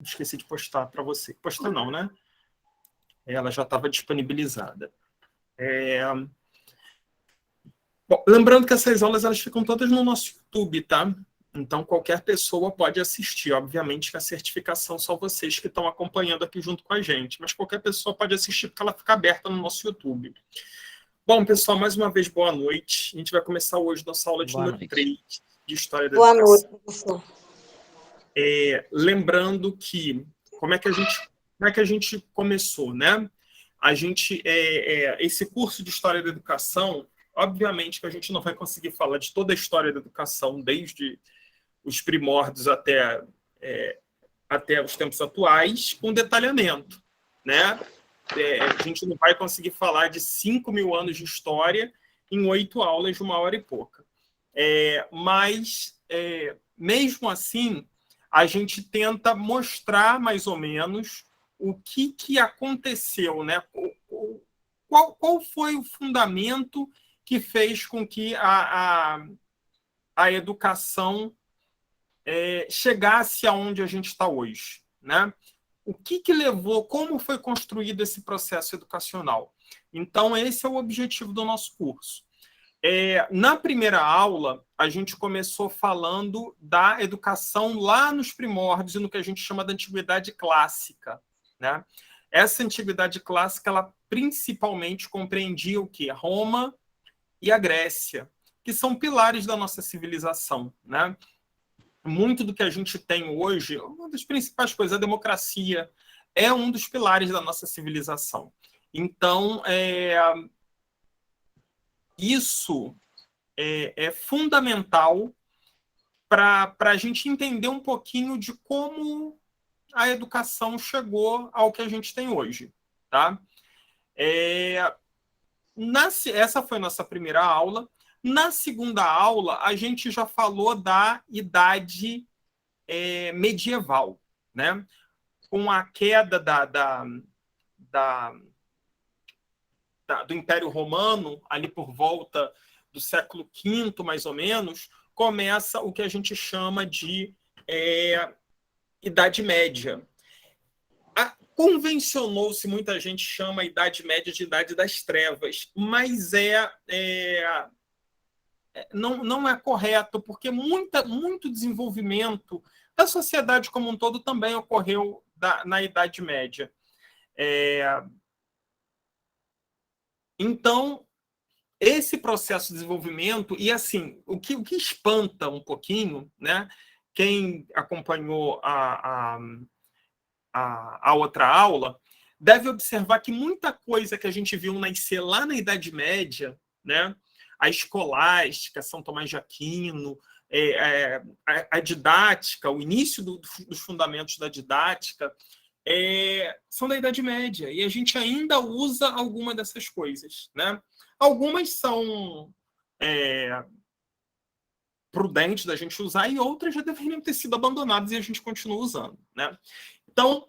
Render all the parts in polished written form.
Esqueci de postar para você. Postar não, né? Ela já estava disponibilizada. Bom, lembrando que essas aulas elas ficam todas no nosso YouTube, tá? Então, qualquer pessoa pode assistir. Obviamente que a certificação são vocês que estão acompanhando aqui junto com a gente, mas qualquer pessoa pode assistir porque ela fica aberta no nosso YouTube. Bom, pessoal, mais uma vez, boa noite. A gente vai começar hoje nossa aula de número 3 de História da Boa Educação. noite, professor. Lembrando que, como é que a gente começou, né? Esse curso de História da Educação, obviamente que a gente não vai conseguir falar de toda a história da educação, desde os primórdios até os tempos atuais, com detalhamento, né? A gente não vai conseguir falar de 5.000 anos de história em 8 aulas de 1 hora e pouca. Mas, mesmo assim, a gente tenta mostrar mais ou menos o que aconteceu, né? Qual foi o fundamento que fez com que a educação chegasse aonde a gente está hoje, né? O que levou, como foi construído esse processo educacional? Então, esse é o objetivo do nosso curso. Na primeira aula, a gente começou falando da educação lá nos primórdios, no que a gente chama de antiguidade clássica, né? Essa antiguidade clássica, ela principalmente compreendia o quê? Roma e a Grécia, que são pilares da nossa civilização, né? Muito do que a gente tem hoje, uma das principais coisas, a democracia, é um dos pilares da nossa civilização. Então, isso é fundamental para a gente entender um pouquinho de como a educação chegou ao que a gente tem hoje. Tá? Essa foi a nossa primeira aula. Na segunda aula, a gente já falou da idade medieval, né? Com a queda do Império Romano, ali por volta do século V, mais ou menos, começa o que a gente chama de Idade Média. Convencionou-se, muita gente chama a Idade Média de Idade das Trevas, mas não é correto, porque muito desenvolvimento da sociedade como um todo também ocorreu na Idade Média. Então, esse processo de desenvolvimento, e assim, o que espanta um pouquinho, né? Quem acompanhou a outra aula, deve observar que muita coisa que a gente viu nascer lá na Idade Média, né? A escolástica, São Tomás de Aquino, a didática, o início dos fundamentos da didática, são da Idade Média, e a gente ainda usa alguma dessas coisas, né? Algumas são prudentes da gente usar e outras já deveriam ter sido abandonadas e a gente continua usando, né? Então,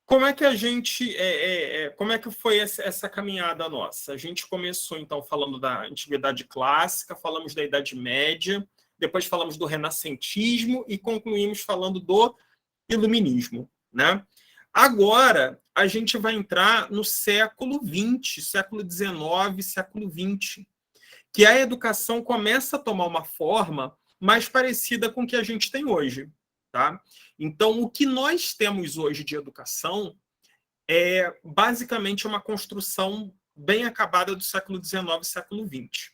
como é que a gente, como é que foi essa caminhada nossa? A gente começou, então, falando da Antiguidade Clássica, falamos da Idade Média, depois falamos do Renascentismo e concluímos falando do Iluminismo, né? Agora, a gente vai entrar no século XX, século XIX, século XX, que a educação começa a tomar uma forma mais parecida com o que a gente tem hoje, tá? Então, o que nós temos hoje de educação é basicamente uma construção bem acabada do século XIX e século XX.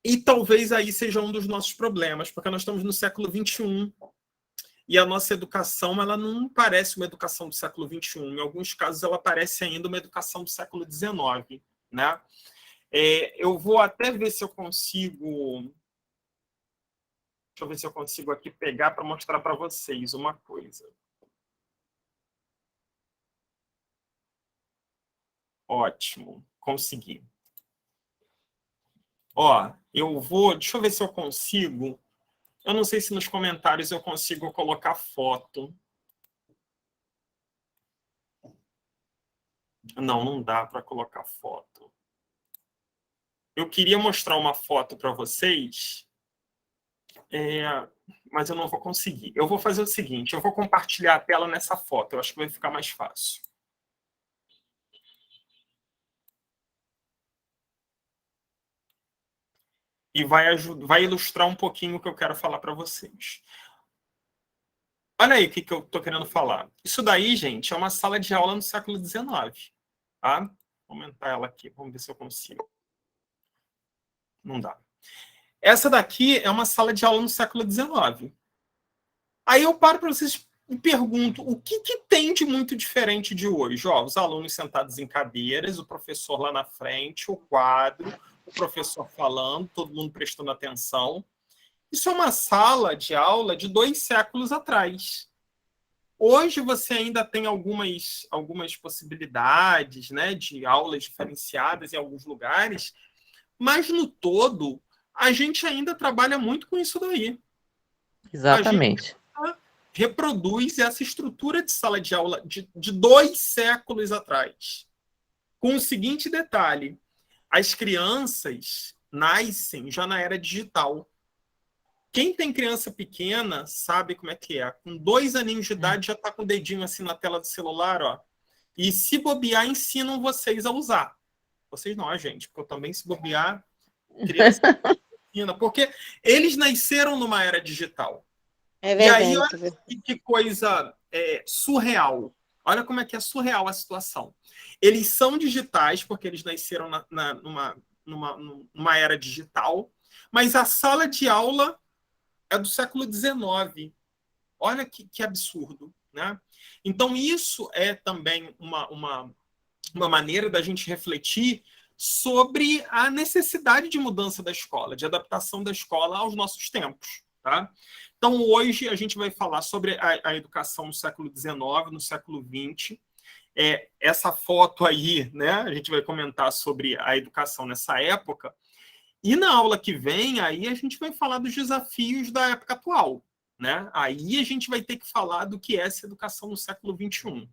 E talvez aí seja um dos nossos problemas, porque nós estamos no século XXI e a nossa educação ela não parece uma educação do século XXI. Em alguns casos, ela parece ainda uma educação do século XIX, né? Eu vou até ver se eu consigo... Deixa eu ver se eu consigo aqui pegar para mostrar para vocês uma coisa. Ótimo, consegui. Ó, deixa eu ver se eu consigo. Eu não sei se nos comentários eu consigo colocar foto. Não dá para colocar foto. Eu queria mostrar uma foto para vocês. mas eu não vou conseguir. Eu vou fazer o seguinte, eu vou compartilhar a tela nessa foto, eu acho que vai ficar mais fácil. E vai ilustrar um pouquinho o que eu quero falar para vocês. Olha aí o que eu estou querendo falar. Isso daí, gente, é uma sala de aula no século XIX. Tá? Vou aumentar ela aqui, vamos ver se eu consigo. Não dá. Essa daqui é uma sala de aula no século XIX. Aí eu paro para vocês e pergunto, o que tem de muito diferente de hoje? Ó, os alunos sentados em cadeiras, o professor lá na frente, o quadro, o professor falando, todo mundo prestando atenção. Isso é uma sala de aula de 2 séculos atrás. Hoje você ainda tem algumas possibilidades, né, de aulas diferenciadas em alguns lugares, mas no todo a gente ainda trabalha muito com isso daí. A gente Exatamente. reproduz essa estrutura de sala de aula de 2 séculos atrás. Com o seguinte detalhe: as crianças nascem já na era digital. Quem tem criança pequena sabe como é que é. Com 2 aninhos de idade já está com o dedinho assim na tela do celular, ó. E se bobear, ensinam vocês a usar. Vocês não, a gente, porque eu também, se bobear, criança ensina. Porque eles nasceram numa era digital. É E aí, verdade. olha que coisa surreal. Olha como é que é surreal a situação. Eles são digitais, porque eles nasceram numa era digital, mas a sala de aula é do século XIX. Olha que absurdo, né? Então, isso é também uma maneira da gente refletir sobre a necessidade de mudança da escola, de adaptação da escola aos nossos tempos, tá? Então, hoje a gente vai falar sobre a educação no século XIX, no século XX. Essa foto aí, né? A gente vai comentar sobre a educação nessa época. E na aula que vem, aí a gente vai falar dos desafios da época atual, né? Aí a gente vai ter que falar do que é essa educação no século XXI.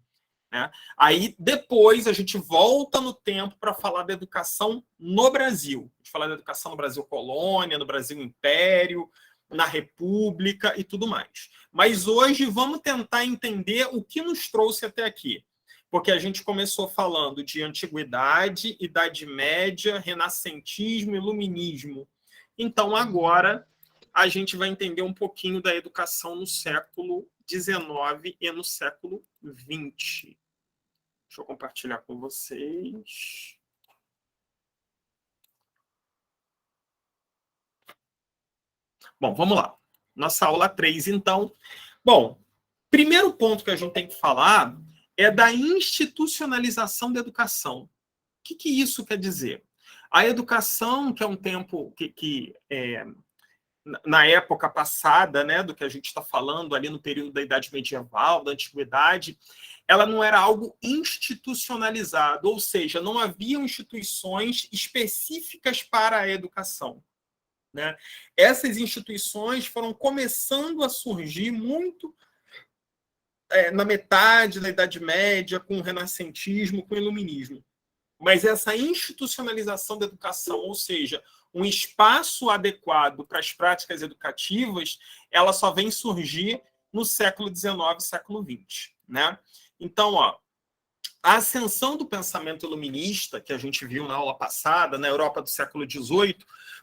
Né? Aí depois a gente volta no tempo para falar da educação no Brasil. A gente fala da educação no Brasil colônia, no Brasil império, na República e tudo mais. Mas hoje vamos tentar entender o que nos trouxe até aqui. Porque a gente começou falando de antiguidade, Idade Média, renascentismo, iluminismo. Então agora a gente vai entender um pouquinho da educação no século XIX e no século XX. Deixa eu compartilhar com vocês. Bom, vamos lá. Nossa aula 3, então. Bom, primeiro ponto que a gente tem que falar é da institucionalização da educação. O que isso quer dizer? A educação, que é um tempo na época passada, né, do que a gente está falando ali no período da Idade Medieval, da Antiguidade, ela não era algo institucionalizado, ou seja, não haviam instituições específicas para a educação. Né? Essas instituições foram começando a surgir muito na metade da Idade Média, com o renascentismo, com o iluminismo. Mas essa institucionalização da educação, ou seja, um espaço adequado para as práticas educativas, ela só vem surgir no século XIX e século XX. Né? Então, ó, a ascensão do pensamento iluminista, que a gente viu na aula passada, na Europa do século XVIII,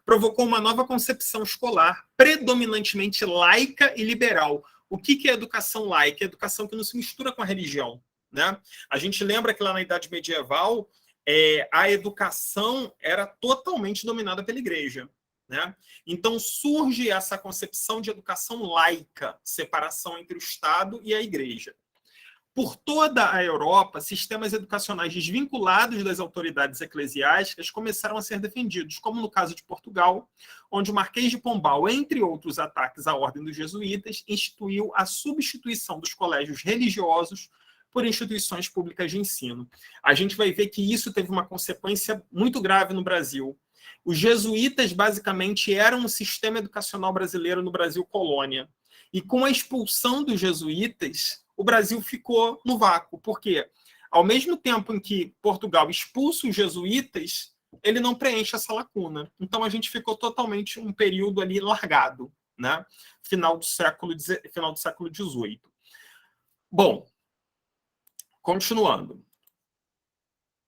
provocou uma nova concepção escolar, predominantemente laica e liberal. O que é educação laica? É educação que não se mistura com a religião. Né? A gente lembra que lá na Idade Medieval, a educação era totalmente dominada pela igreja. Né? Então surge essa concepção de educação laica, separação entre o Estado e a igreja. Por toda a Europa, sistemas educacionais desvinculados das autoridades eclesiásticas começaram a ser defendidos, como no caso de Portugal, onde o Marquês de Pombal, entre outros ataques à ordem dos jesuítas, instituiu a substituição dos colégios religiosos por instituições públicas de ensino. A gente vai ver que isso teve uma consequência muito grave no Brasil. Os jesuítas, basicamente, eram o sistema educacional brasileiro no Brasil colônia. E com a expulsão dos jesuítas, o Brasil ficou no vácuo. Por quê? Ao mesmo tempo em que Portugal expulsa os jesuítas, ele não preenche essa lacuna. Então, a gente ficou totalmente um período ali largado. né? Final do século XVIII. Bom, continuando.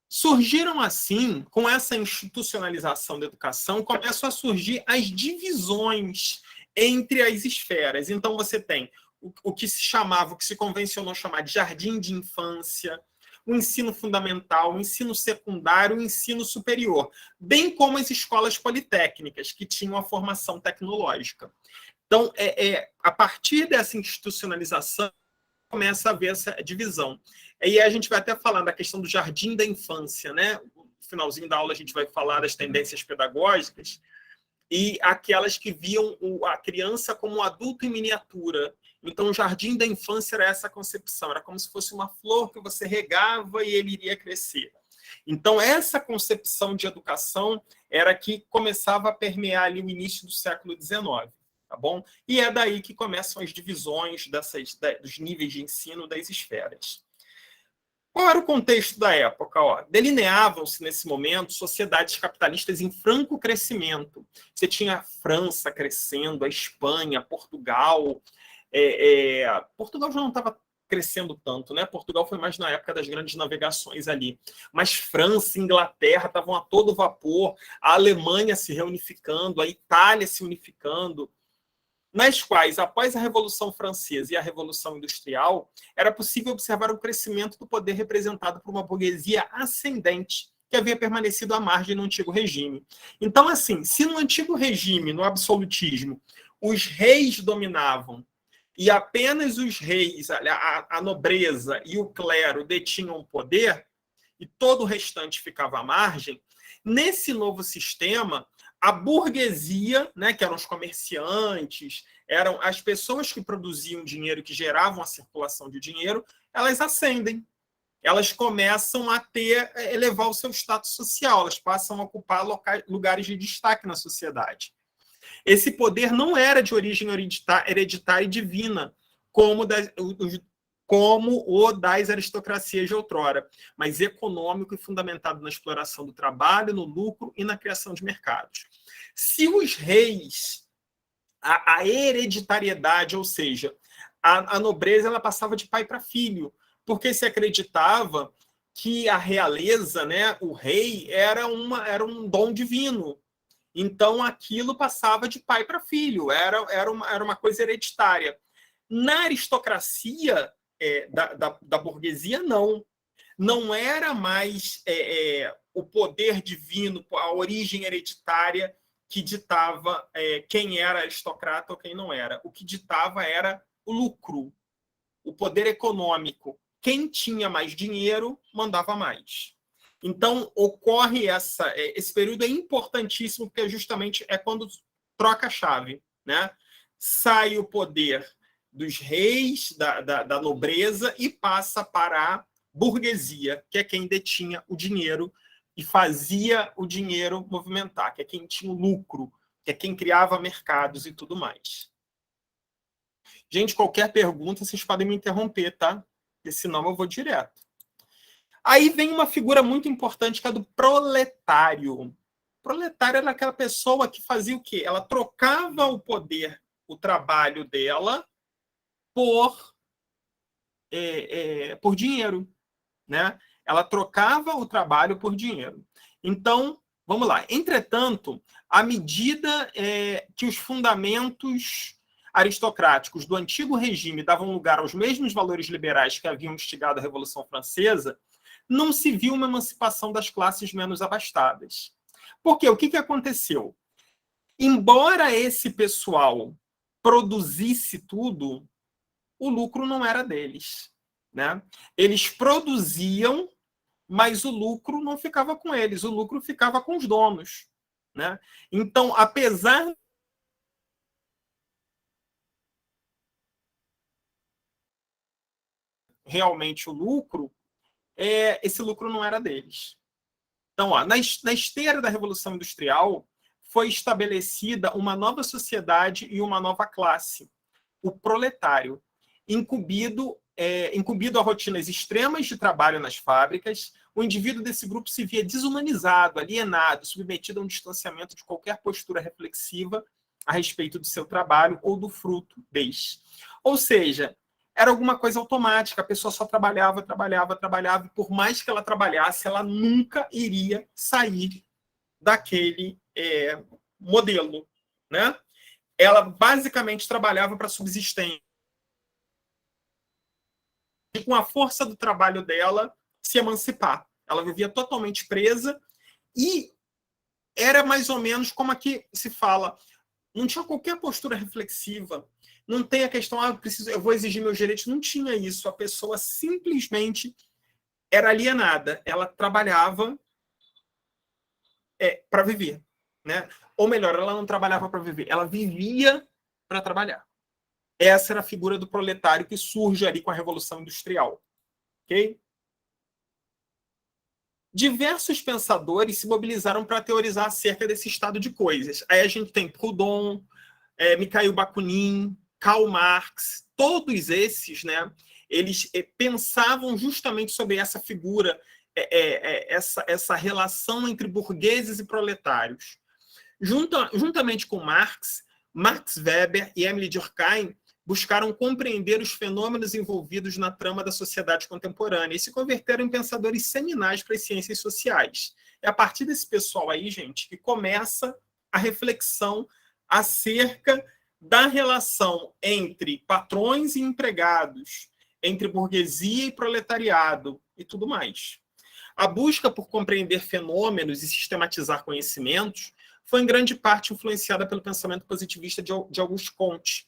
Surgiram assim, com essa institucionalização da educação, começam a surgir as divisões entre as esferas. Então, você tem o que se chamava, o que se convencionou chamar de jardim de infância, o ensino fundamental, o ensino secundário, o ensino superior, bem como as escolas politécnicas, que tinham a formação tecnológica. Então, a partir dessa institucionalização, começa a haver essa divisão. E a gente vai até falar da questão do jardim da infância, né? No finalzinho da aula a gente vai falar das tendências pedagógicas e aquelas que viam a criança como um adulto em miniatura. Então, o jardim da infância era essa concepção, era como se fosse uma flor que você regava e ele iria crescer. Então, essa concepção de educação era que começava a permear ali o início do século XIX. Tá bom? E é daí que começam as divisões dos níveis de ensino das esferas. Qual era o contexto da época? Delineavam-se, nesse momento, sociedades capitalistas em franco crescimento. Você tinha a França crescendo, a Espanha, Portugal. Portugal já não estava crescendo tanto, né? Portugal foi mais na época das grandes navegações ali. Mas França e Inglaterra estavam a todo vapor, a Alemanha se reunificando, a Itália se unificando, nas quais, após a Revolução Francesa e a Revolução Industrial, era possível observar o crescimento do poder representado por uma burguesia ascendente, que havia permanecido à margem no antigo regime. Então, assim, se no antigo regime, no absolutismo, os reis dominavam e apenas os reis, a nobreza e o clero detinham o poder, e todo o restante ficava à margem, nesse novo sistema, a burguesia, né, que eram os comerciantes, eram as pessoas que produziam dinheiro, que geravam a circulação de dinheiro, elas ascendem. Elas começam a elevar o seu status social, elas passam a ocupar lugares de destaque na sociedade. Esse poder não era de origem hereditária e divina, como o das aristocracias de outrora, mas econômico e fundamentado na exploração do trabalho, no lucro e na criação de mercados. Se os reis, a hereditariedade, ou seja, a nobreza, ela passava de pai para filho, porque se acreditava que a realeza, né, o rei, era um dom divino. Então, aquilo passava de pai para filho, era uma coisa hereditária. Na aristocracia da burguesia, não era mais o poder divino, a origem hereditária que ditava quem era aristocrata ou quem não era. O que ditava era o lucro, o poder econômico. Quem tinha mais dinheiro mandava mais. Então, ocorre esse período é importantíssimo, porque justamente é quando troca a chave, né? Sai o poder dos reis, da nobreza, e passa para a burguesia, que é quem detinha o dinheiro e fazia o dinheiro movimentar, que é quem tinha o lucro, que é quem criava mercados e tudo mais. Gente, qualquer pergunta, vocês podem me interromper, tá? Porque senão eu vou direto. Aí vem uma figura muito importante, que é a do proletário. O proletário era aquela pessoa que fazia o quê? Ela trocava o poder, o trabalho dela, por dinheiro, né? Ela trocava o trabalho por dinheiro. Então, vamos lá. Entretanto, à medida que os fundamentos aristocráticos do antigo regime davam lugar aos mesmos valores liberais que haviam instigado a Revolução Francesa, não se viu uma emancipação das classes menos abastadas. Por quê? O que aconteceu? Embora esse pessoal produzisse tudo, o lucro não era deles, né? Eles produziam, mas o lucro não ficava com eles, o lucro ficava com os donos, né? Então, apesar realmente o lucro, esse lucro não era deles. Então, na esteira da Revolução Industrial, foi estabelecida uma nova sociedade e uma nova classe, o proletário, incumbido a rotinas extremas de trabalho nas fábricas. O indivíduo desse grupo se via desumanizado, alienado, submetido a um distanciamento de qualquer postura reflexiva a respeito do seu trabalho ou do fruto deste. Ou seja, era alguma coisa automática, a pessoa só trabalhava, e por mais que ela trabalhasse, ela nunca iria sair daquele modelo, né? Ela basicamente trabalhava para subsistência. E com a força do trabalho dela, se emancipar. Ela vivia totalmente presa e era mais ou menos como aqui se fala, não tinha qualquer postura reflexiva, não tem a questão, eu vou exigir meus direitos, não tinha isso. A pessoa simplesmente era alienada, ela trabalhava para viver, né? Ou melhor, ela não trabalhava para viver, ela vivia para trabalhar. Essa era a figura do proletário que surge ali com a Revolução Industrial. Ok? Diversos pensadores se mobilizaram para teorizar acerca desse estado de coisas. Aí a gente tem Proudhon, Mikhail Bakunin, Karl Marx, todos esses, né, eles pensavam justamente sobre essa figura, essa relação entre burgueses e proletários. Juntamente com Marx, Max Weber e Emile Durkheim buscaram compreender os fenômenos envolvidos na trama da sociedade contemporânea e se converteram em pensadores seminais para as ciências sociais. É a partir desse pessoal aí, gente, que começa a reflexão acerca da relação entre patrões e empregados, entre burguesia e proletariado e tudo mais. A busca por compreender fenômenos e sistematizar conhecimentos foi em grande parte influenciada pelo pensamento positivista de Auguste Comte,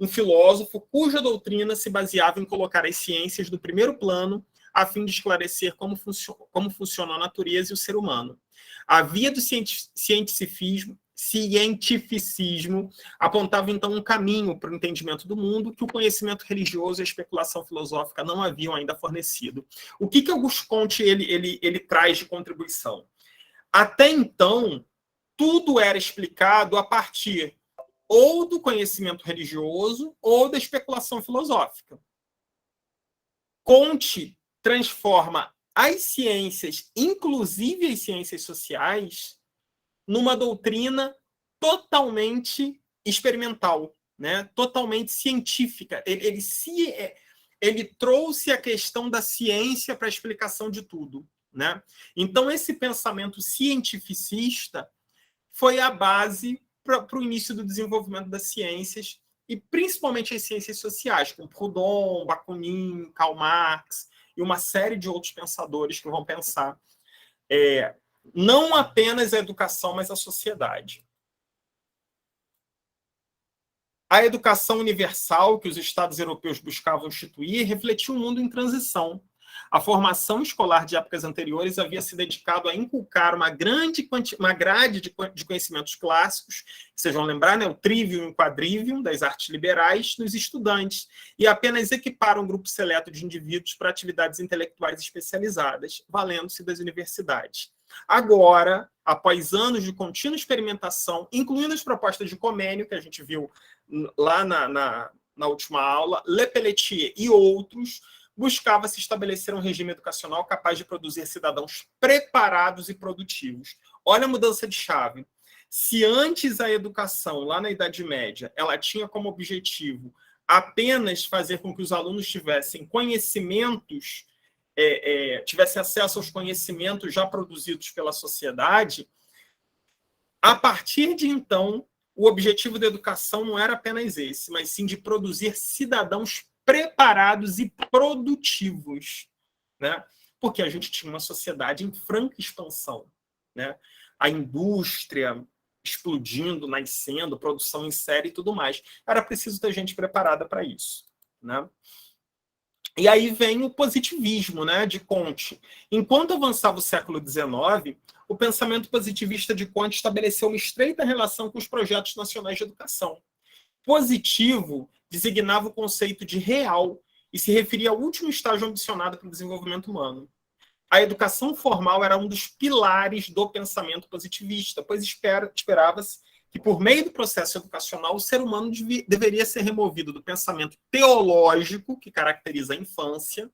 um filósofo cuja doutrina se baseava em colocar as ciências no primeiro plano a fim de esclarecer como funciona a natureza e o ser humano. A via do cientificismo apontava, então, um caminho para o entendimento do mundo que o conhecimento religioso e a especulação filosófica não haviam ainda fornecido. O que Auguste Comte ele traz de contribuição? Até então, tudo era explicado a partir ou do conhecimento religioso ou da especulação filosófica. Comte transforma as ciências, inclusive as ciências sociais, numa doutrina totalmente experimental, né? Totalmente científica. Ele trouxe a questão da ciência para a explicação de tudo, né? Então, esse pensamento cientificista foi a base para o início do desenvolvimento das ciências, e principalmente as ciências sociais, com Proudhon, Bakunin, Karl Marx e uma série de outros pensadores que vão pensar não apenas a educação, mas a sociedade. A educação universal que os Estados europeus buscavam instituir refletia um mundo em transição. A formação escolar de épocas anteriores havia se dedicado a inculcar uma grade de conhecimentos clássicos, vocês vão lembrar, né, o trivium e o quadrivium das artes liberais, nos estudantes, e apenas equipar um grupo seleto de indivíduos para atividades intelectuais especializadas, valendo-se das universidades. Agora, após anos de contínua experimentação, incluindo as propostas de Comênio, que a gente viu lá na última aula, Le Pelletier e outros, buscava se estabelecer um regime educacional capaz de produzir cidadãos preparados e produtivos. Olha a mudança de chave. Se antes a educação, lá na Idade Média, ela tinha como objetivo apenas fazer com que os alunos tivessem conhecimentos, tivessem acesso aos conhecimentos já produzidos pela sociedade, a partir de então, o objetivo da educação não era apenas esse, mas sim de produzir cidadãos preparados e produtivos, né? Porque a gente tinha uma sociedade em franca expansão, né? A indústria explodindo, nascendo, produção em série e tudo mais. Era preciso ter gente preparada para isso, né? E aí vem o positivismo, né, de Comte. Enquanto avançava o século XIX, o pensamento positivista de Comte estabeleceu uma estreita relação com os projetos nacionais de educação. Positivo designava o conceito de real e se referia ao último estágio ambicionado para o desenvolvimento humano. A educação formal era um dos pilares do pensamento positivista, pois esperava-se que, por meio do processo educacional, o ser humano deveria ser removido do pensamento teológico, que caracteriza a infância,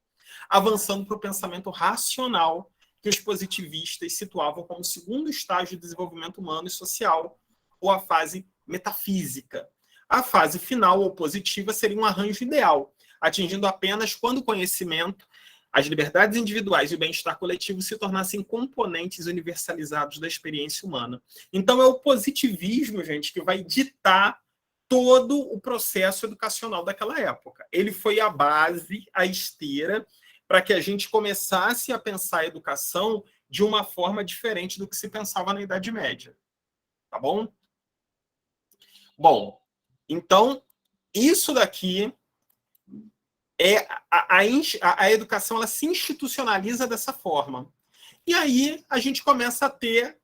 avançando para o pensamento racional, que os positivistas situavam como o segundo estágio de desenvolvimento humano e social, ou a fase metafísica. A fase final ou positiva seria um arranjo ideal, atingindo apenas quando o conhecimento, as liberdades individuais e o bem-estar coletivo se tornassem componentes universalizados da experiência humana. Então é o positivismo, gente, que vai ditar todo o processo educacional daquela época. Ele foi a base, a esteira, para que a gente começasse a pensar a educação de uma forma diferente do que se pensava na Idade Média. Tá bom? Bom, então, isso daqui é a educação, ela se institucionaliza dessa forma. E aí a gente começa a ter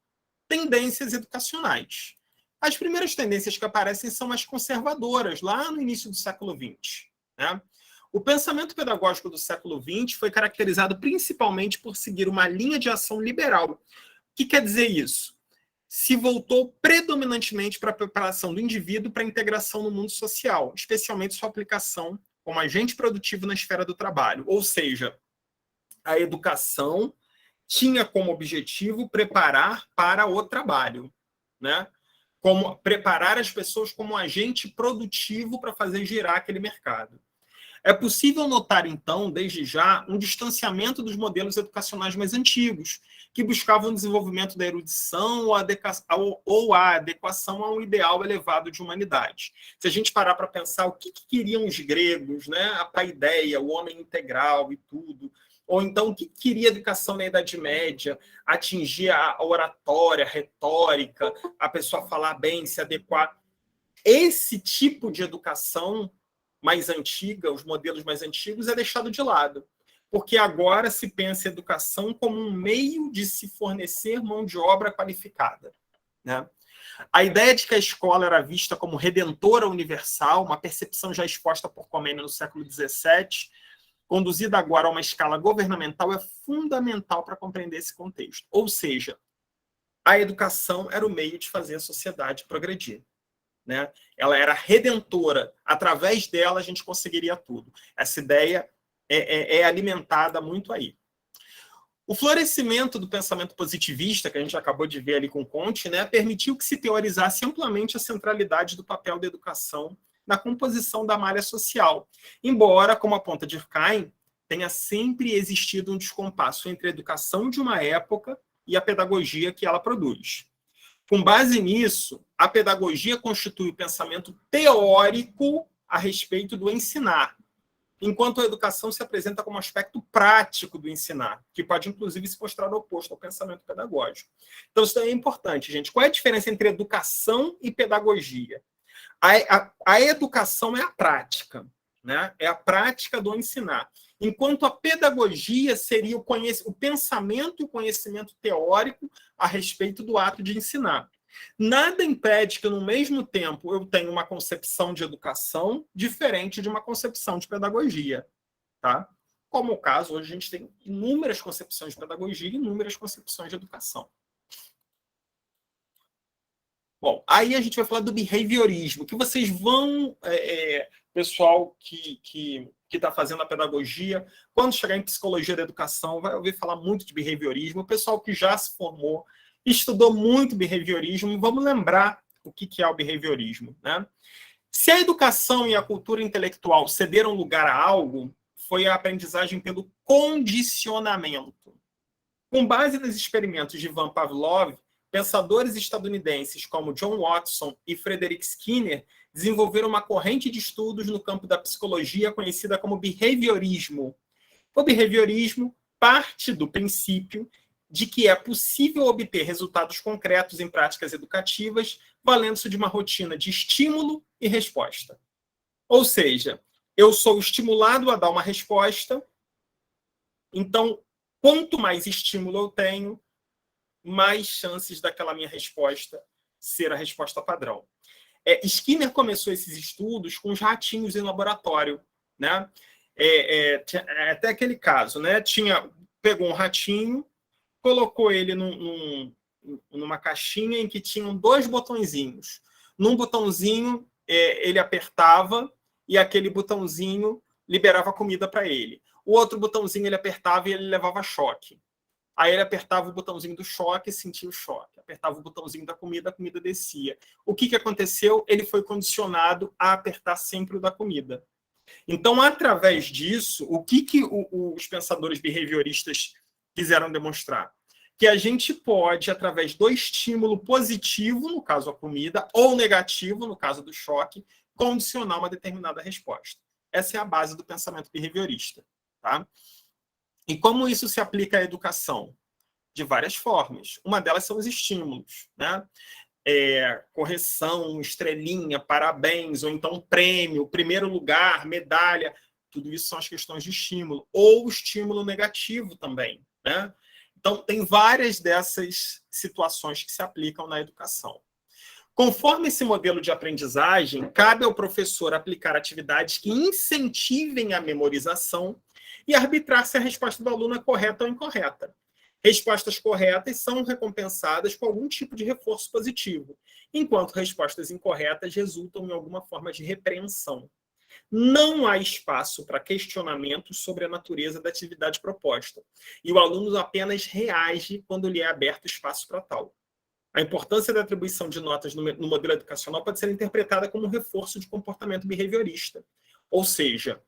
tendências educacionais. As primeiras tendências que aparecem são as conservadoras, lá no início do século XX. Né? O pensamento pedagógico do século XX foi caracterizado principalmente por seguir uma linha de ação liberal. O que quer dizer isso? Se voltou predominantemente para a preparação do indivíduo para a integração no mundo social, especialmente sua aplicação como agente produtivo na esfera do trabalho. Ou seja, a educação tinha como objetivo preparar para o trabalho, né? Como preparar as pessoas como agente produtivo para fazer girar aquele mercado. É possível notar, então, desde já, um distanciamento dos modelos educacionais mais antigos, que buscavam o desenvolvimento da erudição ou a adequação a um ideal elevado de humanidade. Se a gente parar para pensar o que queriam os gregos, né? A paideia, o homem integral e tudo, ou então o que queria a educação na Idade Média, atingir a oratória, a retórica, a pessoa falar bem, se adequar. Esse tipo de educação mais antiga, os modelos mais antigos, é deixado de lado. Porque agora se pensa a educação como um meio de se fornecer mão de obra qualificada. Né? A ideia de que a escola era vista como redentora universal, uma percepção já exposta por Comênio no século XVII, conduzida agora a uma escala governamental, é fundamental para compreender esse contexto. Ou seja, a educação era o meio de fazer a sociedade progredir. Né? Ela era redentora. Através dela, a gente conseguiria tudo. Essa ideia é alimentada muito aí. O florescimento do pensamento positivista, que a gente acabou de ver ali com Comte, né, permitiu que se teorizasse amplamente a centralidade do papel da educação na composição da malha social. Embora, como aponta Durkheim, tenha sempre existido um descompasso entre a educação de uma época e a pedagogia que ela produz. Com base nisso, a pedagogia constitui o pensamento teórico a respeito do ensinar, enquanto a educação se apresenta como aspecto prático do ensinar, que pode, inclusive, se mostrar oposto ao pensamento pedagógico. Então, isso é importante, gente. Qual é a diferença entre educação e pedagogia? A educação é a prática, né? É a prática do ensinar. Enquanto a pedagogia seria o pensamento e o conhecimento teórico a respeito do ato de ensinar. Nada impede que, no mesmo tempo, eu tenha uma concepção de educação diferente de uma concepção de pedagogia. Tá? Como o caso, hoje a gente tem inúmeras concepções de pedagogia e inúmeras concepções de educação. Bom, aí a gente vai falar do behaviorismo, que vocês vão, pessoal que está fazendo a pedagogia, quando chegar em psicologia da educação, vai ouvir falar muito de behaviorismo. O pessoal que já se formou, estudou muito behaviorismo, vamos lembrar o que é o behaviorismo. Né? Se a educação e a cultura intelectual cederam lugar a algo, foi a aprendizagem pelo condicionamento. Com base nos experimentos de Ivan Pavlov, pensadores estadunidenses como John Watson e Frederick Skinner desenvolveram uma corrente de estudos no campo da psicologia conhecida como behaviorismo. O behaviorismo parte do princípio de que é possível obter resultados concretos em práticas educativas valendo-se de uma rotina de estímulo e resposta. Ou seja, eu sou estimulado a dar uma resposta, então, quanto mais estímulo eu tenho, mais chances daquela minha resposta ser a resposta padrão. Skinner começou esses estudos com os ratinhos em laboratório. Né? Até aquele caso, né? Pegou um ratinho, colocou ele numa caixinha em que tinham 2 botõezinhos. Num botãozinho, ele apertava e aquele botãozinho liberava comida para ele. O outro botãozinho ele apertava e ele levava choque. Aí ele apertava o botãozinho do choque e sentia o choque. Apertava o botãozinho da comida, a comida descia. O que aconteceu? Ele foi condicionado a apertar sempre o da comida. Então, através disso, o que os pensadores behavioristas quiseram demonstrar? Que a gente pode, através do estímulo positivo, no caso a comida, ou negativo, no caso do choque, condicionar uma determinada resposta. Essa é a base do pensamento behaviorista. Tá? E como isso se aplica à educação? De várias formas. Uma delas são os estímulos, né? Correção, estrelinha, parabéns, ou então prêmio, primeiro lugar, medalha. Tudo isso são as questões de estímulo. Ou estímulo negativo também, né? Então, tem várias dessas situações que se aplicam na educação. Conforme esse modelo de aprendizagem, cabe ao professor aplicar atividades que incentivem a memorização e arbitrar se a resposta do aluno é correta ou incorreta. Respostas corretas são recompensadas com algum tipo de reforço positivo, enquanto respostas incorretas resultam em alguma forma de repreensão. Não há espaço para questionamentos sobre a natureza da atividade proposta, e o aluno apenas reage quando lhe é aberto espaço para tal. A importância da atribuição de notas no modelo educacional pode ser interpretada como um reforço de comportamento behaviorista. Ou seja,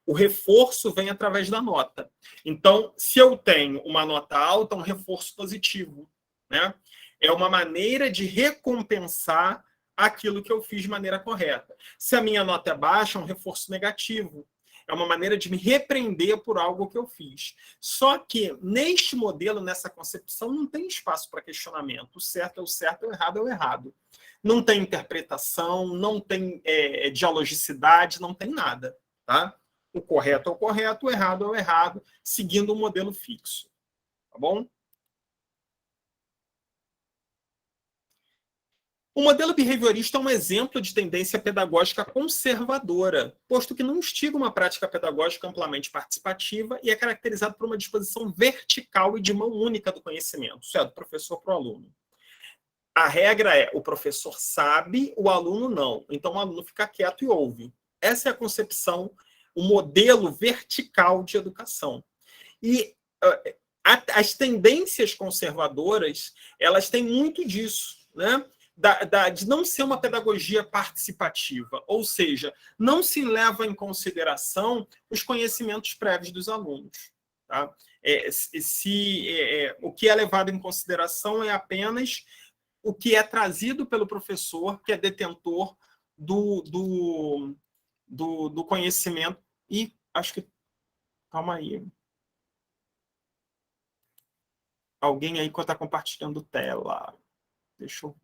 o reforço vem através da nota. Então, se eu tenho uma nota alta, um reforço positivo, né? É uma maneira de recompensar aquilo que eu fiz de maneira correta. Se a minha nota é baixa, é um reforço negativo. É uma maneira de me repreender por algo que eu fiz. Só que, neste modelo, nessa concepção, não tem espaço para questionamento. O certo é o certo, o errado é o errado. Não tem interpretação, não tem dialogicidade, não tem nada. Tá? O correto é o correto, o errado é o errado, seguindo um modelo fixo. Tá bom? O modelo behaviorista é um exemplo de tendência pedagógica conservadora, posto que não instiga uma prática pedagógica amplamente participativa e é caracterizado por uma disposição vertical e de mão única do conhecimento, isso é, do professor para o aluno. A regra é, o professor sabe, o aluno não. Então, o aluno fica quieto e ouve. Essa é a concepção, o modelo vertical de educação. E as tendências conservadoras, elas têm muito disso, né? De não ser uma pedagogia participativa, ou seja, não se leva em consideração os conhecimentos prévios dos alunos. Tá? O que é levado em consideração é apenas o que é trazido pelo professor, que é detentor do conhecimento. E acho que... Calma aí. Alguém aí que está compartilhando tela. Deixa eu...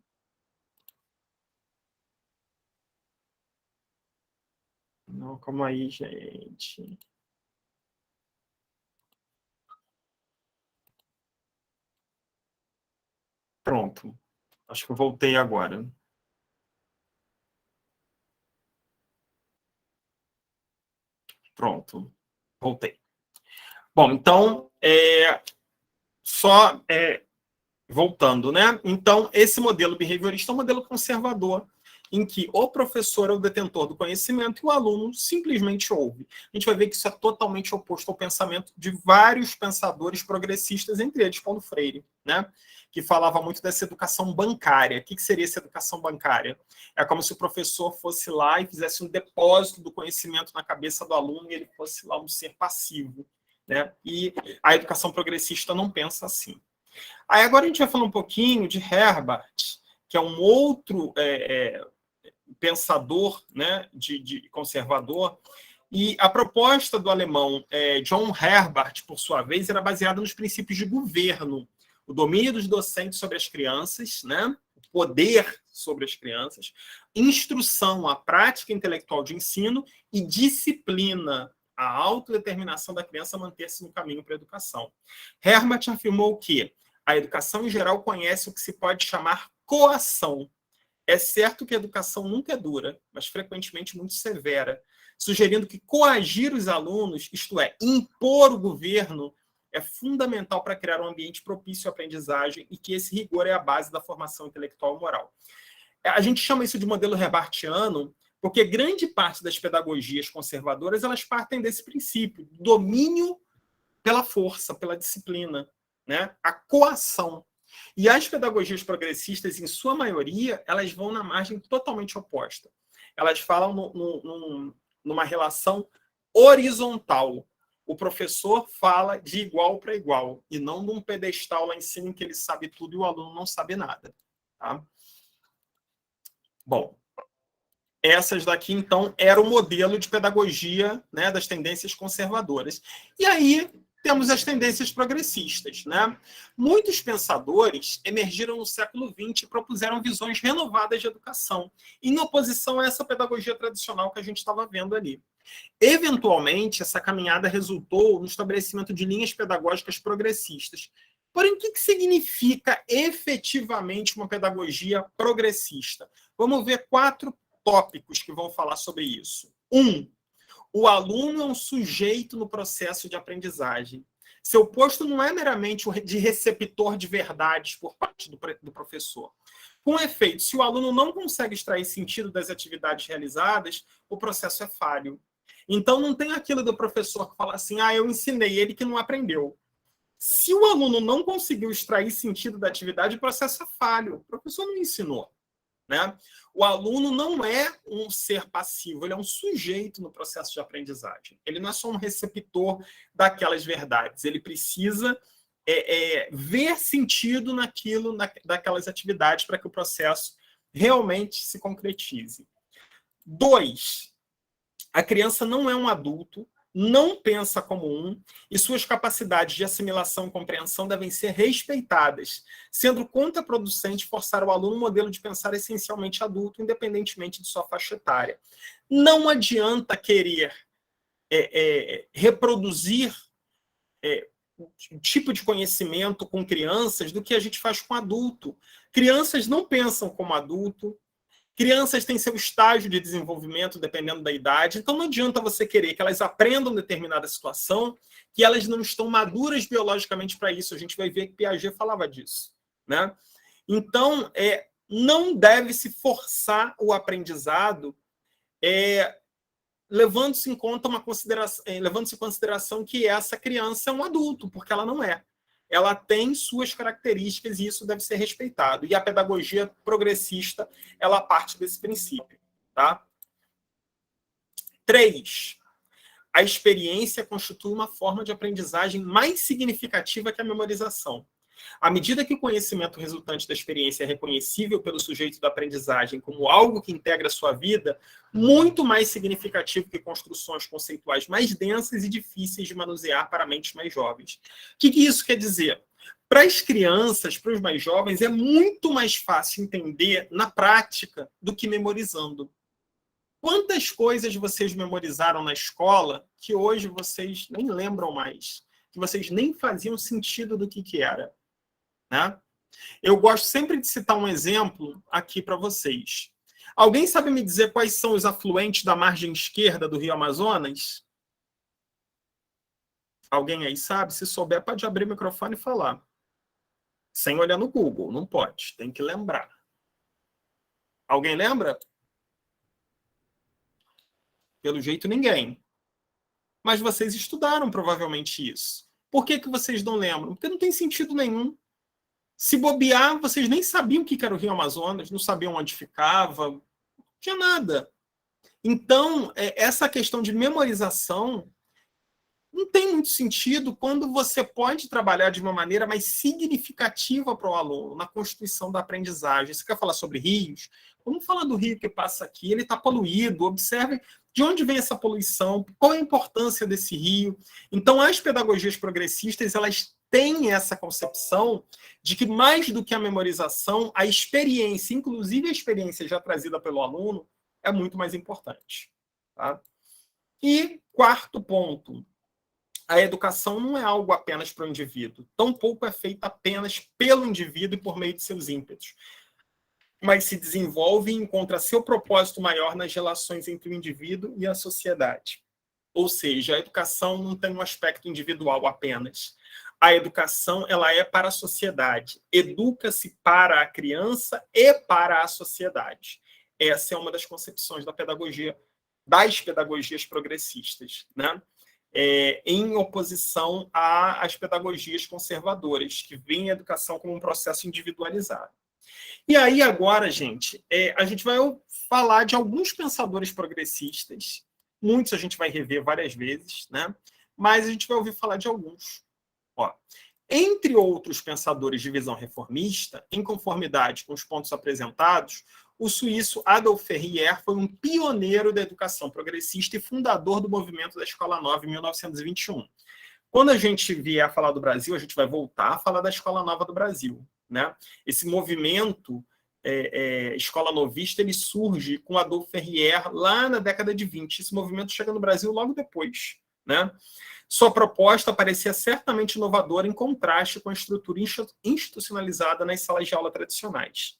Não, calma aí, gente. Pronto. Acho que eu voltei agora. Pronto. Voltei. Bom, então, voltando, né? Então, esse modelo behaviorista é um modelo conservador, em que o professor é o detentor do conhecimento e o aluno simplesmente ouve. A gente vai ver que isso é totalmente oposto ao pensamento de vários pensadores progressistas, entre eles Paulo Freire, né? Que falava muito dessa educação bancária. O que seria essa educação bancária? É como se o professor fosse lá e fizesse um depósito do conhecimento na cabeça do aluno e ele fosse lá um ser passivo, né? E a educação progressista não pensa assim. Aí agora a gente vai falar um pouquinho de Herbart, que é um outro pensador, né, de conservador, e a proposta do alemão John Herbart, por sua vez, era baseada nos princípios de governo, o domínio dos docentes sobre as crianças, né, o poder sobre as crianças, instrução, a prática intelectual de ensino e disciplina, a autodeterminação da criança a manter-se no caminho para a educação. Herbart afirmou que a educação em geral conhece o que se pode chamar coação. É certo que a educação nunca é dura, mas frequentemente muito severa, sugerindo que coagir os alunos, isto é, impor o governo, é fundamental para criar um ambiente propício à aprendizagem e que esse rigor é a base da formação intelectual e moral. A gente chama isso de modelo herbartiano porque grande parte das pedagogias conservadoras elas partem desse princípio, domínio pela força, pela disciplina, né? A coação. E as pedagogias progressistas, em sua maioria, elas vão na margem totalmente oposta. Elas falam numa relação horizontal. O professor fala de igual para igual, e não num pedestal lá em cima em que ele sabe tudo e o aluno não sabe nada. Tá? Bom, essas daqui, então, era o modelo de pedagogia, né, das tendências conservadoras. E aí temos as tendências progressistas. Né? Muitos pensadores emergiram no século XX e propuseram visões renovadas de educação, em oposição a essa pedagogia tradicional que a gente estava vendo ali. Eventualmente, essa caminhada resultou no estabelecimento de linhas pedagógicas progressistas. Porém, o que significa efetivamente uma pedagogia progressista? Vamos ver 4 tópicos que vão falar sobre isso. 1. O aluno é um sujeito no processo de aprendizagem. Seu posto não é meramente de receptor de verdades por parte do professor. Com efeito, se o aluno não consegue extrair sentido das atividades realizadas, o processo é falho. Então, não tem aquilo do professor que fala assim, eu ensinei, ele que não aprendeu. Se o aluno não conseguiu extrair sentido da atividade, o processo é falho. O professor não ensinou. Né? O aluno não é um ser passivo, ele é um sujeito no processo de aprendizagem. Ele não é só um receptor daquelas verdades, ele precisa ver sentido naquilo, daquelas atividades para que o processo realmente se concretize. 2. A criança não é um adulto, não pensa como um, e suas capacidades de assimilação e compreensão devem ser respeitadas, sendo contraproducente forçar o aluno um modelo de pensar essencialmente adulto, independentemente de sua faixa etária. Não adianta querer reproduzir um tipo de conhecimento com crianças do que a gente faz com adulto. Crianças não pensam como adulto, crianças têm seu estágio de desenvolvimento dependendo da idade, então não adianta você querer que elas aprendam determinada situação, que elas não estão maduras biologicamente para isso. A gente vai ver que Piaget falava disso. Né? Então, não deve-se forçar o aprendizado, levando-se em consideração que essa criança é um adulto, porque ela não é. Ela tem suas características e isso deve ser respeitado. E a pedagogia progressista, ela parte desse princípio. Tá? 3. A experiência constitui uma forma de aprendizagem mais significativa que a memorização. À medida que o conhecimento resultante da experiência é reconhecível pelo sujeito da aprendizagem como algo que integra a sua vida, muito mais significativo que construções conceituais mais densas e difíceis de manusear para mentes mais jovens. O que isso quer dizer? Para as crianças, para os mais jovens, é muito mais fácil entender na prática do que memorizando. Quantas coisas vocês memorizaram na escola que hoje vocês nem lembram mais, que vocês nem faziam sentido do que era? Né? Eu gosto sempre de citar um exemplo aqui para vocês. Alguém sabe me dizer quais são os afluentes da margem esquerda do Rio Amazonas? Alguém aí sabe? Se souber, pode abrir o microfone e falar. Sem olhar no Google, não pode, tem que lembrar. Alguém lembra? Pelo jeito, ninguém. Mas vocês estudaram provavelmente isso. Por que vocês não lembram? Porque não tem sentido nenhum. Se bobear, vocês nem sabiam o que era o Rio Amazonas, não sabiam onde ficava, não tinha nada. Então, essa questão de memorização não tem muito sentido quando você pode trabalhar de uma maneira mais significativa para o aluno, na constituição da aprendizagem. Você quer falar sobre rios? Vamos falar do rio que passa aqui, ele está poluído, observe de onde vem essa poluição, qual é a importância desse rio. Então, as pedagogias progressistas, elas têm essa concepção de que, mais do que a memorização, a experiência, inclusive a experiência já trazida pelo aluno, é muito mais importante. Tá? E 4º ponto, a educação não é algo apenas para o indivíduo, tampouco é feita apenas pelo indivíduo e por meio de seus ímpetos, mas se desenvolve e encontra seu propósito maior nas relações entre o indivíduo e a sociedade. Ou seja, a educação não tem um aspecto individual apenas. A educação, ela é para a sociedade. Educa-se para a criança e para a sociedade. Essa é uma das concepções da pedagogia, das pedagogias progressistas. Né? em oposição às pedagogias conservadoras, que veem a educação como um processo individualizado. E aí, agora, gente, a gente vai falar de alguns pensadores progressistas, muitos a gente vai rever várias vezes, né? Mas a gente vai ouvir falar de alguns. Ó, entre outros pensadores de visão reformista, em conformidade com os pontos apresentados, o suíço Adolf Ferrier foi um pioneiro da educação progressista e fundador do movimento da Escola Nova em 1921. Quando a gente vier a falar do Brasil, a gente vai voltar a falar da Escola Nova do Brasil, né? Esse movimento escola novista, ele surge com Adolf Ferrier lá na década de 20. Esse movimento chega no Brasil logo depois, né? Sua proposta parecia certamente inovadora em contraste com a estrutura institucionalizada nas salas de aula tradicionais.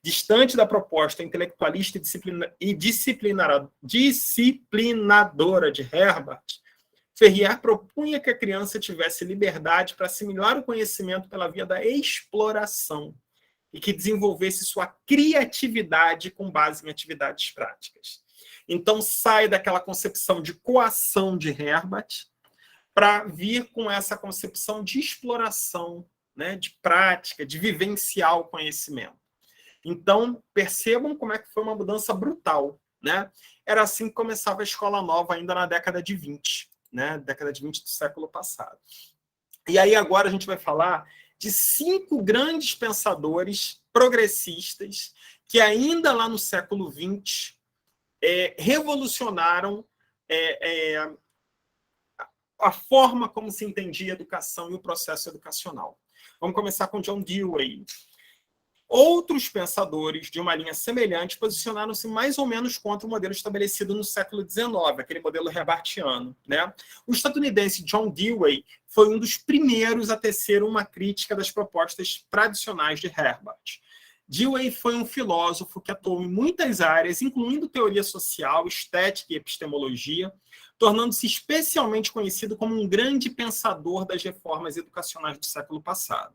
Distante da proposta intelectualista e disciplinadora de Herbart, Ferrier propunha que a criança tivesse liberdade para assimilar o conhecimento pela via da exploração e que desenvolvesse sua criatividade com base em atividades práticas. Então, sai daquela concepção de coação de Herbart para vir com essa concepção de exploração, né, de prática, de vivenciar o conhecimento. Então, percebam como é que foi uma mudança brutal, né? Era assim que começava a Escola Nova ainda na década de 20, né? Década de 20 do século passado. E aí agora a gente vai falar de 5 grandes pensadores progressistas que ainda lá no século XX revolucionaram a forma como se entendia a educação e o processo educacional. Vamos começar com John Dewey. Outros pensadores de uma linha semelhante posicionaram-se mais ou menos contra o modelo estabelecido no século XIX, aquele modelo herbartiano, né? O estadunidense John Dewey foi um dos primeiros a tecer uma crítica das propostas tradicionais de Herbart. Dewey foi um filósofo que atuou em muitas áreas, incluindo teoria social, estética e epistemologia, tornando-se especialmente conhecido como um grande pensador das reformas educacionais do século passado.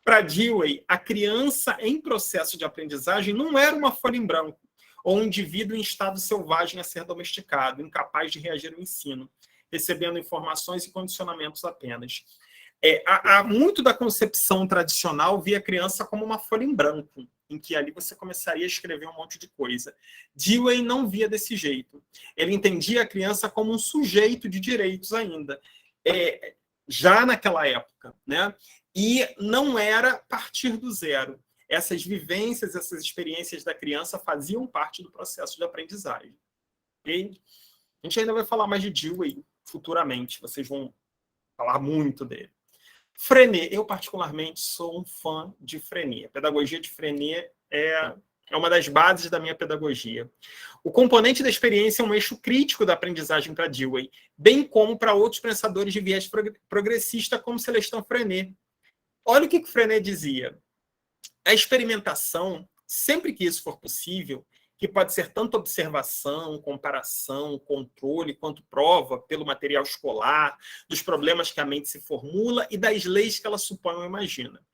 Para Dewey, a criança em processo de aprendizagem não era uma folha em branco, ou um indivíduo em estado selvagem a ser domesticado, incapaz de reagir ao ensino, recebendo informações e condicionamentos apenas. Muito da concepção tradicional via a criança como uma folha em branco, em que ali você começaria a escrever um monte de coisa. Dewey não via desse jeito. Ele entendia a criança como um sujeito de direitos ainda, já naquela época, né? E não era partir do zero. Essas vivências, essas experiências da criança faziam parte do processo de aprendizagem. Okay? A gente ainda vai falar mais de Dewey futuramente, vocês vão falar muito dele. Freinet, eu particularmente sou um fã de Freinet. A pedagogia de Freinet é uma das bases da minha pedagogia. O componente da experiência é um eixo crítico da aprendizagem para Dewey, bem como para outros pensadores de viés progressista, como Celestin Freinet. Olha o que Freinet dizia. A experimentação, sempre que isso for possível, que pode ser tanto observação, comparação, controle, quanto prova pelo material escolar, dos problemas que a mente se formula e das leis que ela supõe ou imagina.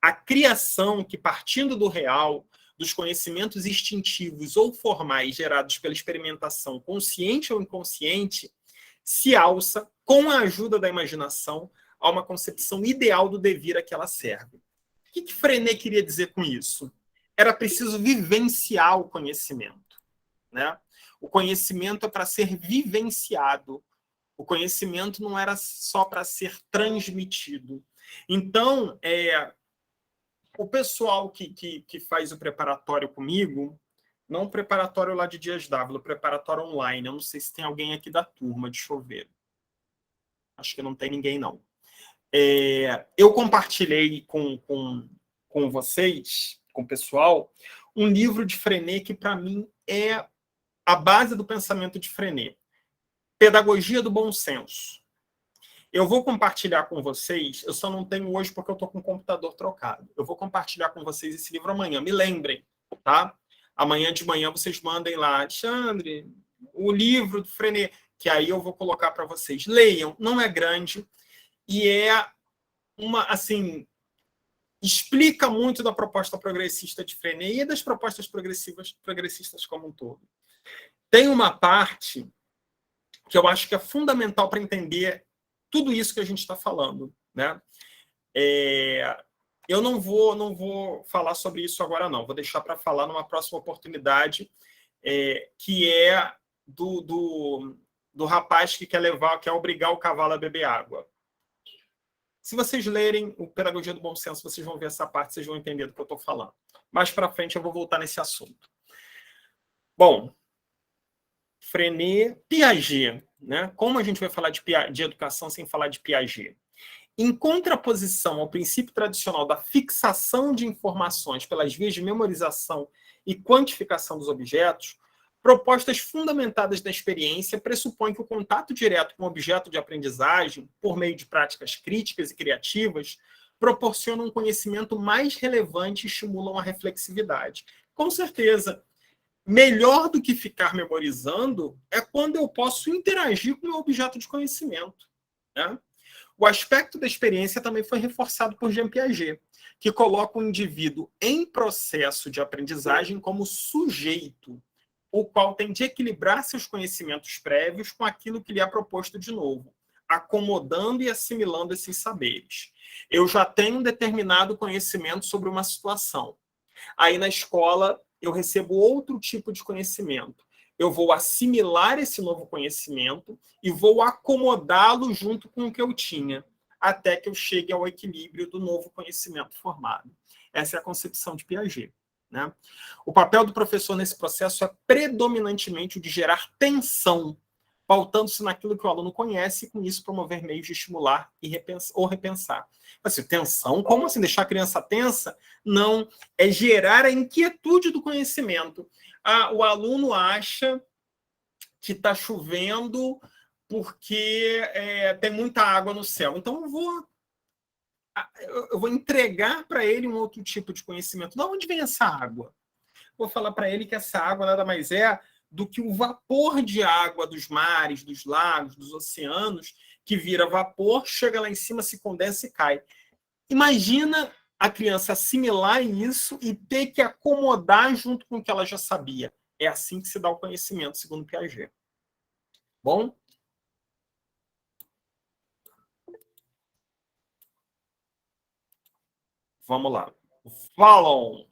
A criação que, partindo do real, dos conhecimentos instintivos ou formais gerados pela experimentação, consciente ou inconsciente, se alça, com a ajuda da imaginação, a uma concepção ideal do devir a que ela serve. O que Freinet queria dizer com isso? Era preciso vivenciar o conhecimento, né? O conhecimento é para ser vivenciado. O conhecimento não era só para ser transmitido. Então, o pessoal que faz o preparatório comigo, não o preparatório lá de Dias Dávila, o preparatório online, eu não sei se tem alguém aqui da turma, deixa eu ver. Acho que não tem ninguém, não. Eu compartilhei com vocês, com o pessoal, um livro de Freinet que, para mim, é a base do pensamento de Freinet. Pedagogia do Bom Senso. Eu vou compartilhar com vocês, eu só não tenho hoje porque eu estou com o computador trocado. Eu vou compartilhar com vocês esse livro amanhã. Me lembrem, tá? Amanhã de manhã vocês mandem lá, Alexandre, o livro do Freinet, que aí eu vou colocar para vocês. Leiam, não é grande, e assim, explica muito da proposta progressista de Freinet e das propostas progressistas como um todo. Tem uma parte que eu acho que é fundamental para entender tudo isso que a gente está falando, né? Eu não vou falar sobre isso agora, não. Vou deixar para falar numa próxima oportunidade, que é do rapaz que quer obrigar o cavalo a beber água. Se vocês lerem o Pedagogia do Bom Senso, vocês vão ver essa parte, vocês vão entender do que eu estou falando. Mais para frente eu vou voltar nesse assunto. Bom, Frenet, Piaget, né? Como a gente vai falar de educação sem falar de Piaget? Em contraposição ao princípio tradicional da fixação de informações pelas vias de memorização e quantificação dos objetos, propostas fundamentadas na experiência pressupõem que o contato direto com o objeto de aprendizagem, por meio de práticas críticas e criativas, proporciona um conhecimento mais relevante e estimulam a reflexividade. Com certeza, melhor do que ficar memorizando é quando eu posso interagir com o meu objeto de conhecimento, né? O aspecto da experiência também foi reforçado por Jean Piaget, que coloca o indivíduo em processo de aprendizagem como sujeito, o qual tem de equilibrar seus conhecimentos prévios com aquilo que lhe é proposto de novo, acomodando e assimilando esses saberes. Eu já tenho um determinado conhecimento sobre uma situação. Aí na escola eu recebo outro tipo de conhecimento. Eu vou assimilar esse novo conhecimento e vou acomodá-lo junto com o que eu tinha, até que eu chegue ao equilíbrio do novo conhecimento formado. Essa é a concepção de Piaget, né? O papel do professor nesse processo é predominantemente o de gerar tensão, pautando-se naquilo que o aluno conhece e, com isso, promover meios de estimular ou repensar. Assim, tensão? Como assim? Deixar a criança tensa? Não, é gerar a inquietude do conhecimento. O aluno acha que está chovendo porque tem muita água no céu. Então, eu vou entregar para ele um outro tipo de conhecimento. De onde vem essa água? Vou falar para ele que essa água nada mais é do que o vapor de água dos mares, dos lagos, dos oceanos, que vira vapor, chega lá em cima, se condensa e cai. Imagina a criança assimilar isso e ter que acomodar junto com o que ela já sabia. É assim que se dá o conhecimento, segundo Piaget. Bom? Vamos lá. Vallon.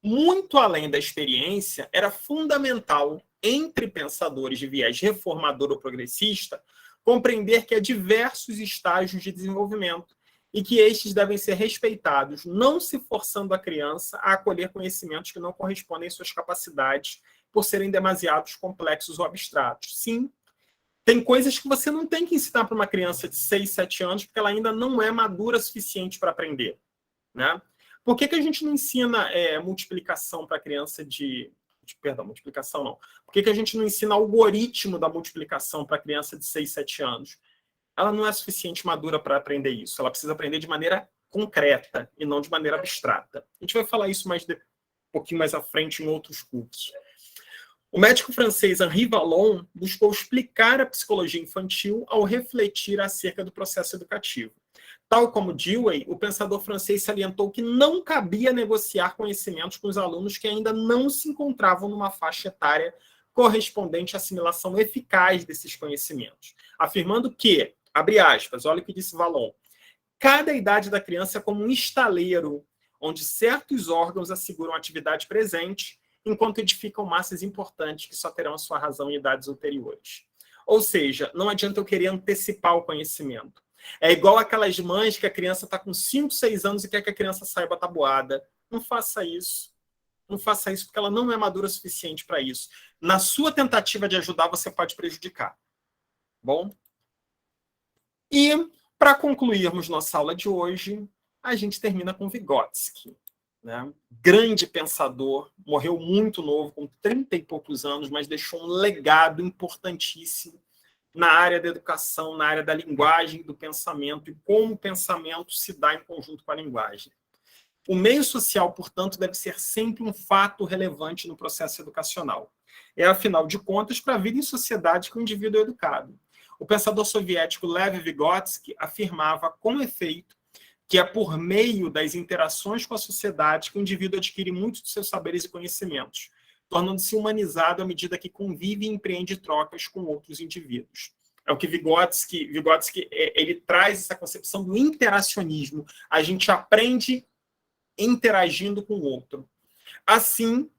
Muito além da experiência, era fundamental, entre pensadores de viés reformador ou progressista, compreender que há diversos estágios de desenvolvimento e que estes devem ser respeitados, não se forçando a criança a acolher conhecimentos que não correspondem às suas capacidades por serem demasiados complexos ou abstratos. Sim, tem coisas que você não tem que ensinar para uma criança de 6, 7 anos, porque ela ainda não é madura o suficiente para aprender, né? Por que a gente não ensina multiplicação para criança Perdão, multiplicação não. Por que a gente não ensina algoritmo da multiplicação para criança de 6, 7 anos? Ela não é suficiente madura para aprender isso. Ela precisa aprender de maneira concreta e não de maneira abstrata. A gente vai falar isso um pouquinho mais à frente em outros cursos. O médico francês Henri Vallon buscou explicar a psicologia infantil ao refletir acerca do processo educativo. Tal como Dewey, o pensador francês salientou que não cabia negociar conhecimentos com os alunos que ainda não se encontravam numa faixa etária correspondente à assimilação eficaz desses conhecimentos, afirmando que, abre aspas, olha o que disse Vallon, cada idade da criança é como um estaleiro, onde certos órgãos asseguram a atividade presente, enquanto edificam massas importantes que só terão a sua razão em idades ulteriores. Ou seja, não adianta eu querer antecipar o conhecimento. É igual aquelas mães que a criança está com 5, 6 anos e quer que a criança saiba a tabuada. Não faça isso. Não faça isso porque ela não é madura o suficiente para isso. Na sua tentativa de ajudar, você pode prejudicar. Bom? E, para concluirmos nossa aula de hoje, a gente termina com Vygotsky, né? Grande pensador, morreu muito novo, com 30 e poucos anos, mas deixou um legado importantíssimo na área da educação, na área da linguagem, do pensamento, e como o pensamento se dá em conjunto com a linguagem. O meio social, portanto, deve ser sempre um fato relevante no processo educacional. É, afinal de contas, para a vida em sociedade que o indivíduo é educado. O pensador soviético Lev Vygotsky afirmava, com efeito, que é por meio das interações com a sociedade que o indivíduo adquire muitos de seus saberes e conhecimentos, tornando-se humanizado à medida que convive e empreende trocas com outros indivíduos. É o que Vygotsky ele traz essa concepção do interacionismo. A gente aprende interagindo com o outro. Assim,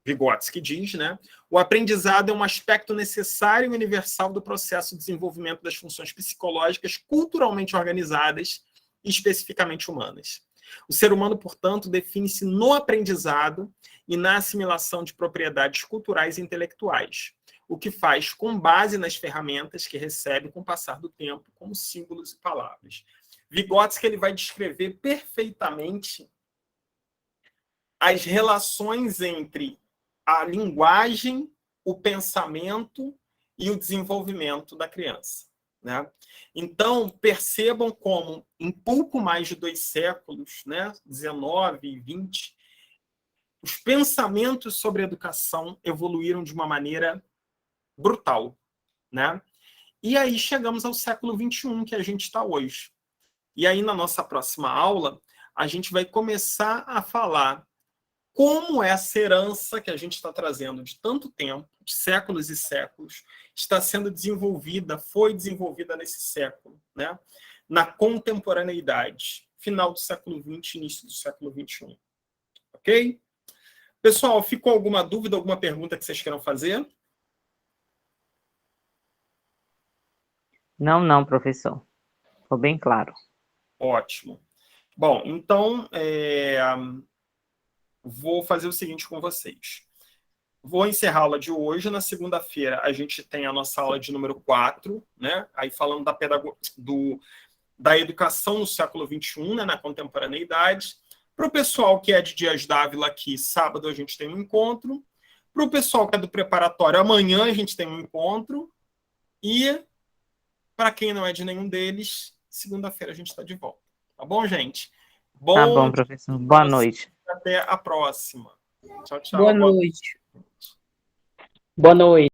Vygotsky diz, né, o aprendizado é um aspecto necessário e universal do processo de desenvolvimento das funções psicológicas culturalmente organizadas e especificamente humanas. O ser humano, portanto, define-se no aprendizado e na assimilação de propriedades culturais e intelectuais, o que faz com base nas ferramentas que recebe com o passar do tempo, como símbolos e palavras. Vygotsky ele vai descrever perfeitamente as relações entre a linguagem, o pensamento e o desenvolvimento da criança, né? Então, percebam como, em pouco mais de 2 séculos, né, 19 e 20, os pensamentos sobre educação evoluíram de uma maneira brutal, né? E aí chegamos ao século XXI, que a gente está hoje. E aí, na nossa próxima aula, a gente vai começar a falar como essa herança que a gente está trazendo de tanto tempo, de séculos e séculos, está sendo desenvolvida, foi desenvolvida nesse século, né? Na contemporaneidade, final do século XX, início do século XXI. Ok? Pessoal, ficou alguma dúvida, alguma pergunta que vocês queiram fazer? Não, professor. Ficou bem claro. Ótimo. Bom, então, vou fazer o seguinte com vocês. Vou encerrar a aula de hoje. Na segunda-feira, a gente tem a nossa aula de número 4, né? Aí falando da educação no século XXI, né? Na contemporaneidade. Para o pessoal que é de Dias d'Ávila aqui, sábado a gente tem um encontro. Para o pessoal que é do preparatório, amanhã a gente tem um encontro. E para quem não é de nenhum deles, segunda-feira a gente está de volta. Tá bom, gente? Tá bom, professor. Boa noite. Até a próxima. Tchau, tchau. Boa noite. Boa noite.